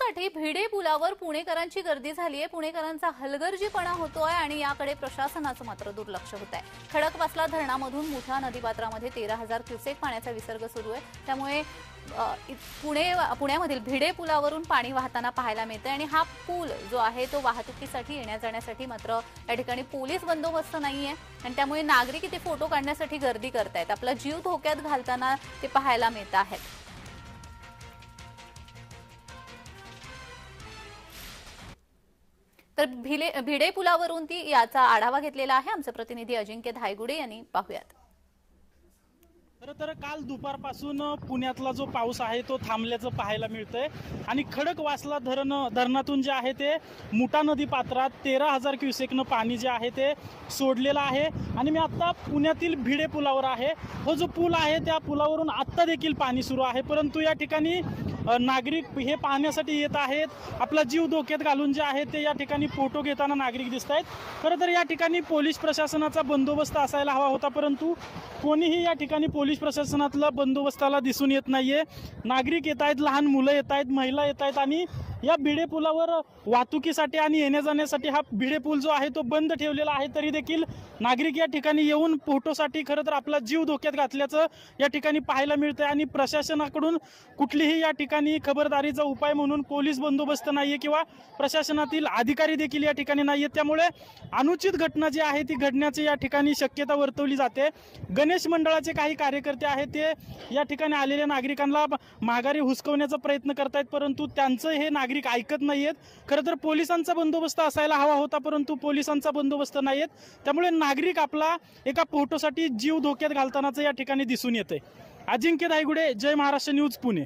फोटोसाठी भिडे पुलावर पुणेकरांची गर्दी झाली आहे। पुणेकरांचा हलगर्जीपणा होतोय आणि याकडे प्रशासनाचं मात्र दुर्लक्ष होत आहे। खडकवासला धरणामधून मुठा नदीपात्रामध्ये 13,000 क्युसेक पाण्याचा विसर्ग सुरू आहे। त्यामुळे पुण्यामधील भिडे पुलावरून पाणी वाहताना पाहायला मिळते आणि हा पूल जो आहे तो वाहतुकीसाठी येण्या जाण्यासाठी मात्र या ठिकाणी पोलीस बंदोबस्त नाहीये आणि त्यामुळे नागरिक इथे फोटो काढण्यासाठी गर्दी करतायत। आपला जीव धोक्यात घालताना ते पाहायला मिळत आहेत। तर भिडे पुलावरून याचा आढावा घेतलेला आहे आमचे प्रतिनिधी अजिंक्य धायगुडे यांनी। पाहूयात। तर काल दुपारपासून पुण्यातला जो पाऊस आहे तो थांबल्याचं पाहायला मिळतंय आणि खडकवासला धरणातून जे आहे ते मुठा नदी पात्रात 13,000 क्युसेकनं पाणी जे आहे ते सोडलेलं आहे। आणि मी आता पुण्यातील भिडे पुलावर आहे। हो जो पूल आहे त्या पुलावरून आत्ता देखील पाणी सुरू आहे, परंतु या ठिकाणी नागरिक हे पाहण्यासाठी येत आहेत। आपला जीव धोक्यात घालून जे आहे ते या ठिकाणी फोटो घेताना नागरिक दिसत आहेत। खरं तर या ठिकाणी पोलीस प्रशासनाचा बंदोबस्त असायला हवा होता, परंतु कोणीही या ठिकाणी पोलीस प्रशासनातला बंदोबस्ताला दिसून येत नाहीये। नागरिक येत आहेत, लहान मुलं येत आहेत, महिला येत आहेत आणि या भिडे पुलावर वाहतुकीसाठी आणि येण्या जाण्यासाठी हा भिडे पूल जो आहे तो बंद ठेवलेला आहे। तरी देखील नागरिक या ठिकाणी येऊन फोटोसाठी खरं तर आपला जीव धोक्यात घातल्याचं या ठिकाणी पाहायला मिळतंय आणि प्रशासनाकडून कुठलीही या ठिकाणी खबरदारीचा उपाय म्हणून पोलीस बंदोबस्त नाहीये किंवा प्रशासनातील अधिकारी देखील या ठिकाणी नाहीयेत। त्यामुळे अनुचित घटना जी आहे ती घडण्याची या ठिकाणी शक्यता वर्तवली जाते। गणेश मंडळाचे काही कार्यकर्ते आहेत ते या ठिकाणी आलेल्या नागरिकांना माघारी हुसकवण्याचा प्रयत्न करतायत, परंतु त्यांचं हे नागरिक ऐकत नाहीयेत। खरं तर पोलिसांचा बंदोबस्त असायला हवा होता, परंतु पोलिसांचा बंदोबस्त नाहीयेत। त्यामुळे नागरिक आपला एका फोटोसाठी जीव धोक्यात घालतानाच या ठिकाणी दिसून येते। अजिंक्य धायगुडे, जय महाराष्ट्र न्यूज, पुणे।